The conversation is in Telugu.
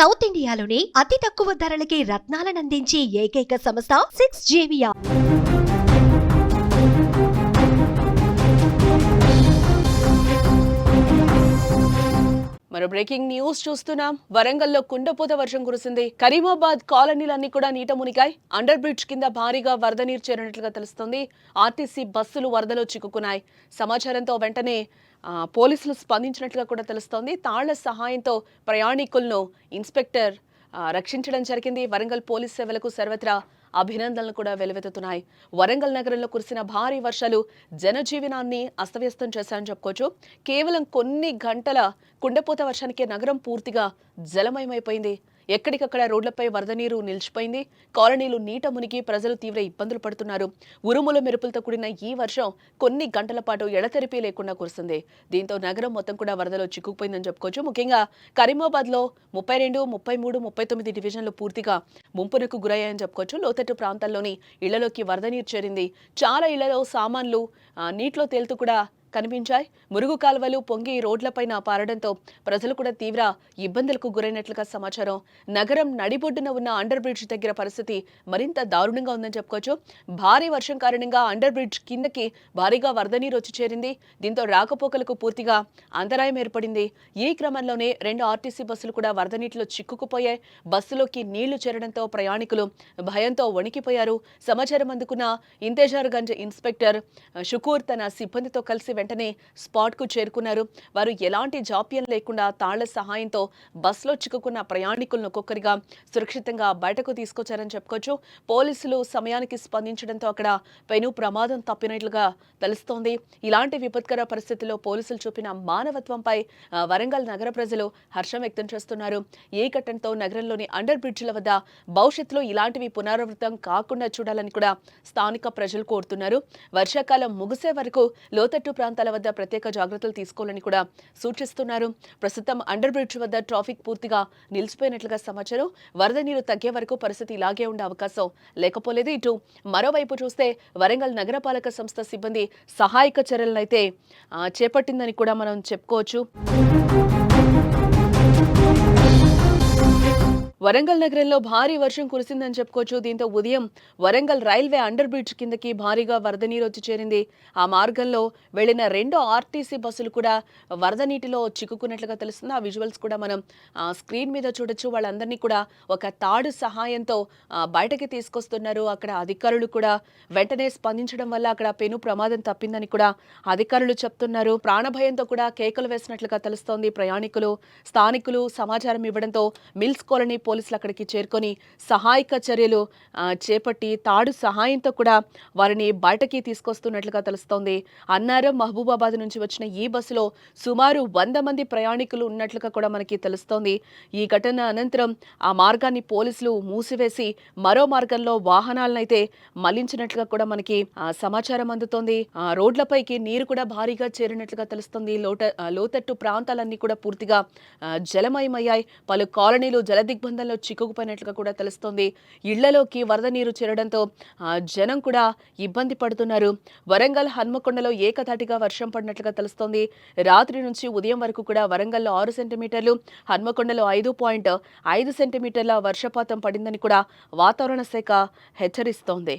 సౌత్ ఇండియాలోని అతి తక్కువ ధరలకి రత్నాలనందించే ఏకైక సంస్థ 6JVR. మరో బ్రేకింగ్ న్యూస్ చూస్తున్నాం. వరంగల్లో కుండపోత వర్షం కురిసింది. కరీమాబాద్ కాలనీలన్నీ కూడా నీట మునిగాయి. అండర్ బ్రిడ్జ్ కింద భారీగా వరద నీరు చేరినట్లుగా తెలుస్తోంది. ఆర్టీసీ బస్సులు వరదలో చిక్కుకున్నాయి. సమాచారంతో వెంటనే పోలీసులు స్పందించినట్లుగా కూడా తెలుస్తోంది. తాళ్ల సహాయంతో ప్రయాణికులను ఇన్స్పెక్టర్ రక్షించడం జరిగింది. వరంగల్ పోలీస్ సేవలకు సర్వత్రా అభినందనలు కూడా వెలువెత్తుతున్నాయి. వరంగల్ నగరంలో కురిసిన భారీ వర్షాలు జనజీవనాన్ని అస్తవ్యస్తం చేశాయని చెప్పుకోవచ్చు. కేవలం కొన్ని గంటల కుండపోత వర్షానికి నగరం పూర్తిగా జలమయమైపోయింది. ఎక్కడికక్కడ రోడ్లపై వరద నీరు నిలిచిపోయింది. కాలనీలు నీట మునిగి ప్రజలు తీవ్ర ఇబ్బందులు పడుతున్నారు. ఉరుముల మెరుపులతో కూడిన ఈ వర్షం కొన్ని గంటల పాటు ఎడతెరిపి లేకుండా కురిసింది. దీంతో నగరం మొత్తం కూడా వరదలో చిక్కుకుపోయిందని చెప్పుకోవచ్చు. ముఖ్యంగా కరీమాబాద్ లో 32, 33, 39 డివిజన్లు పూర్తిగా ముంపునకు గురయ్యాయని చెప్పుకోవచ్చు. లోతట్టు ప్రాంతాల్లోని ఇళ్లలోకి వరద నీరు చేరింది. చాలా ఇళ్లలో సామాన్లు నీటిలో తేలుతూ కూడా కనిపించాయి. మురుగు కాలువలు పొంగి రోడ్లపైన పారడంతో ప్రజలు కూడా తీవ్ర ఇబ్బందులకు గురైనట్లుగా సమాచారం. నగరం నడిబొడ్డున ఉన్న అండర్ బ్రిడ్జ్ దగ్గర పరిస్థితి మరింత దారుణంగా ఉందని చెప్పుకోవచ్చు. భారీ వర్షం కారణంగా అండర్ బ్రిడ్జ్ కిందకి భారీగా వరద నీరు వచ్చి చేరింది. దీంతో రాకపోకలకు పూర్తిగా అంతరాయం ఏర్పడింది. ఈ క్రమంలోనే 2 ఆర్టీసీ బస్సులు కూడా వరద నీటిలో చిక్కుకుపోయాయి. బస్సులోకి నీళ్లు చేరడంతో ప్రయాణికులు భయంతో వణికిపోయారు. సమాచారం అందుకున్న ఇంతేజార్గంజ్ ఇన్స్పెక్టర్ షుకూర్ తన సిబ్బందితో కలిసి వెంటనే స్పాట్ కు చేరుకున్నారు. వారు ఎలాంటి జాప్యం లేకుండా తాళ్ల సహాయంతో బస్సులో చిక్కుకున్న ప్రయాణికులను ఒక్కొక్కరిగా సురక్షితంగా బయటకు తీసుకొచ్చారని చెప్పుకోవచ్చు. పోలీసులు సమయానికి స్పందించడంతో అక్కడ పెను ప్రమాదం తప్పినట్లుగా తెలుస్తోంది. ఇలాంటి విపత్కర పరిస్థితుల్లో పోలీసులు చూపిన మానవత్వంపై వరంగల్ నగర ప్రజలు హర్షం వ్యక్తం చేస్తున్నారు. ఈ ఘటనతో నగరంలోని అండర్ బ్రిడ్జిల వద్ద భవిష్యత్తులో ఇలాంటివి పునరావృతం కాకుండా చూడాలని కూడా స్థానిక ప్రజలు కోరుతున్నారు. వర్షాకాలం ముగిసే వరకు లోతట్టు ప్రాంతాల వద్ద ప్రత్యేక జాగ్రత్తలు తీసుకోవాలని కూడా సూచిస్తున్నారు. ప్రస్తుతం అండర్ బ్రిడ్జ్ వద్ద ట్రాఫిక్ పూర్తిగా నిలిచిపోయినట్లుగా సమాచారం. వరద నీరు తగ్గే వరకు పరిస్థితి ఇలాగే ఉండే అవకాశం లేకపోలేదు. ఇటు మరోవైపు చూస్తే వరంగల్ నగరపాలక సంస్థ సిబ్బంది సహాయక చర్యలనైతే చేపట్టిందని కూడా మనం చెప్పుకోవచ్చు. వరంగల్ నగరంలో భారీ వర్షం కురిసిందని చెప్పుకోవచ్చు. దీంతో ఉదయం వరంగల్ రైల్వే అండర్ బ్రిడ్జ్ కిందకి భారీగా వరద నీరు వచ్చి చేరింది. ఆ మార్గంలో వెళ్లిన 2 ఆర్టీసీ బస్సులు కూడా వరద నీటిలో చిక్కుకున్నట్లుగా తెలుస్తుంది. ఆ విజువల్స్ కూడా మనం స్క్రీన్ మీద చూడొచ్చు. వాళ్ళందరినీ కూడా ఒక తాడు సహాయంతో బయటకి తీసుకొస్తున్నారు. అక్కడ అధికారులు కూడా వెంటనే స్పందించడం వల్ల అక్కడ పెను ప్రమాదం తప్పిందని కూడా అధికారులు చెప్తున్నారు. ప్రాణభయంతో కూడా కేకలు వేసినట్లుగా తెలుస్తోంది. ప్రయాణికులు స్థానికులు సమాచారం ఇవ్వడంతో మిల్స్ కాలనీ పోలీసులు అక్కడికి చేరుకొని సహాయక చర్యలు చేపట్టి తాడు సహాయంతో కూడా వారిని బయటకి తీసుకొస్తున్నట్లుగా తెలుస్తోంది. అన్నారం మహబూబాబాద్ నుంచి వచ్చిన ఈ బస్సులో సుమారు 100 మంది ప్రయాణికులు ఉన్నట్లుగా కూడా మనకి తెలుస్తోంది. ఈ ఘటన అనంతరం ఆ మార్గాన్ని పోలీసులు మూసివేసి మరో మార్గంలో వాహనాలనైతే మళ్లించినట్లుగా కూడా మనకి సమాచారం అందుతోంది. రోడ్లపైకి నీరు కూడా భారీగా చేరినట్లుగా తెలుస్తోంది. లోతట్టు ప్రాంతాలన్నీ కూడా పూర్తిగా జలమయమయ్యాయి. పలు కాలనీలు జలదిగ్బంధంలో చిక్కుకుపోయినట్లుగా కూడా తెలుస్తోంది. ఇళ్లలోకి వరద నీరు చేరడంతో జనం కూడా ఇబ్బంది పడుతున్నారు. వరంగల్ హన్మకొండలో ఏకధాటిగా వర్షం పడినట్లుగా తెలుస్తోంది. రాత్రి నుంచి ఉదయం వరకు కూడా వరంగల్లో 6 సెంటీమీటర్లు, హన్మకొండలో 5.5 సెంటీమీటర్ల వర్షపాతం పడిందని కూడా వాతావరణ శాఖ హెచ్చరిస్తోంది.